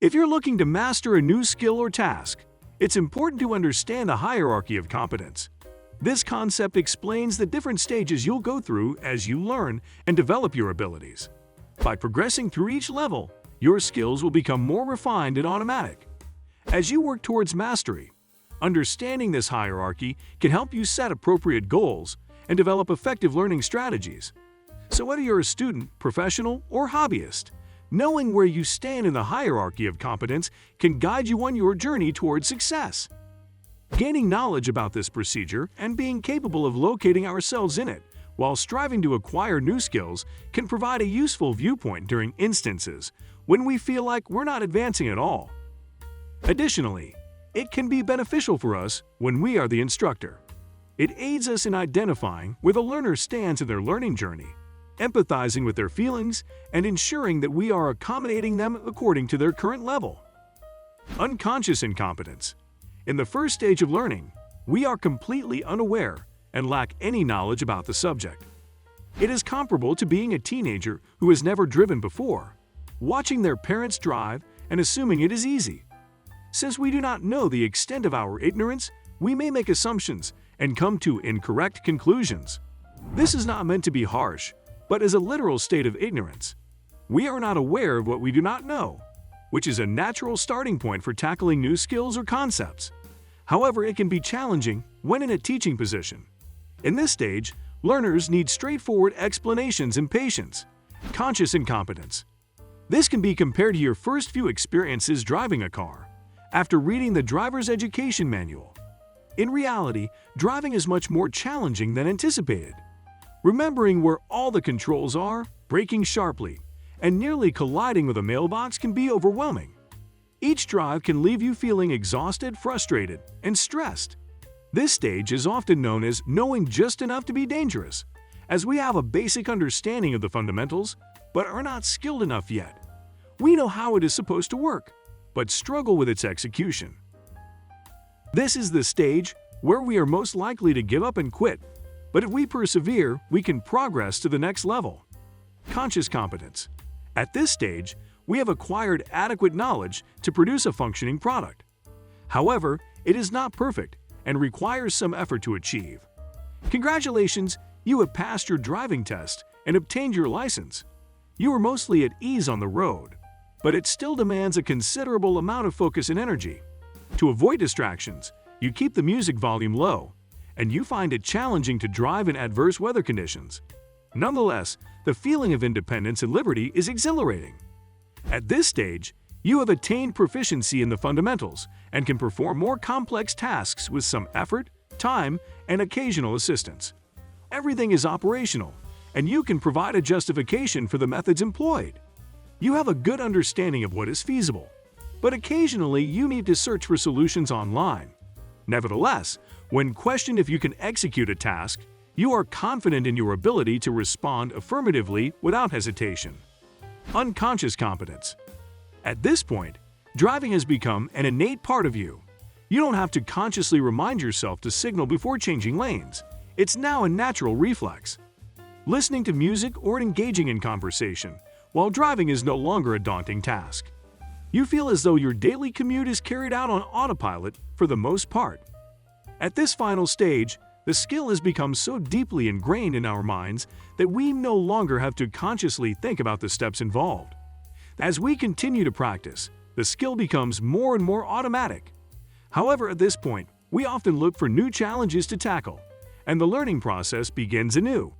If you're looking to master a new skill or task, it's important to understand the hierarchy of competence. This concept explains the different stages you'll go through as you learn and develop your abilities. By progressing through each level, your skills will become more refined and automatic. As you work towards mastery, understanding this hierarchy can help you set appropriate goals and develop effective learning strategies. So whether you're a student, professional, or hobbyist, knowing where you stand in the hierarchy of competence can guide you on your journey towards success. Gaining knowledge about this procedure and being capable of locating ourselves in it while striving to acquire new skills can provide a useful viewpoint during instances when we feel like we're not advancing at all. Additionally, it can be beneficial for us when we are the instructor. It aids us in identifying where the learner stands in their learning journey, empathizing with their feelings, and ensuring that we are accommodating them according to their current level. Unconscious incompetence. In the first stage of learning, we are completely unaware and lack any knowledge about the subject. It is comparable to being a teenager who has never driven before, watching their parents drive and assuming it is easy. Since we do not know the extent of our ignorance, we may make assumptions and come to incorrect conclusions. This is not meant to be harsh, but is a literal state of ignorance. We are not aware of what we do not know, which is a natural starting point for tackling new skills or concepts. However, it can be challenging when in a teaching position. In this stage, learners need straightforward explanations and patience. Conscious incompetence. This can be compared to your first few experiences driving a car, after reading the driver's education manual. In reality, driving is much more challenging than anticipated. Remembering where all the controls are, braking sharply, and nearly colliding with a mailbox can be overwhelming. Each drive can leave you feeling exhausted, frustrated, and stressed. This stage is often known as knowing just enough to be dangerous, as we have a basic understanding of the fundamentals, but are not skilled enough yet. We know how it is supposed to work, but struggle with its execution. This is the stage where we are most likely to give up and quit, but if we persevere, we can progress to the next level. Conscious competence. At this stage, we have acquired adequate knowledge to produce a functioning product. However, it is not perfect and requires some effort to achieve. Congratulations, you have passed your driving test and obtained your license. You are mostly at ease on the road, but it still demands a considerable amount of focus and energy. To avoid distractions, you keep the music volume low, and you find it challenging to drive in adverse weather conditions. Nonetheless, the feeling of independence and liberty is exhilarating. At this stage, you have attained proficiency in the fundamentals and can perform more complex tasks with some effort, time, and occasional assistance. Everything is operational, and you can provide a justification for the methods employed. You have a good understanding of what is feasible, but occasionally you need to search for solutions online. Nevertheless, when questioned if you can execute a task, you are confident in your ability to respond affirmatively without hesitation. Unconscious competence. At this point, driving has become an innate part of you. You don't have to consciously remind yourself to signal before changing lanes. It's now a natural reflex. Listening to music or engaging in conversation while driving is no longer a daunting task. You feel as though your daily commute is carried out on autopilot for the most part. At this final stage, the skill has become so deeply ingrained in our minds that we no longer have to consciously think about the steps involved. As we continue to practice, the skill becomes more and more automatic. However, at this point, we often look for new challenges to tackle, and the learning process begins anew.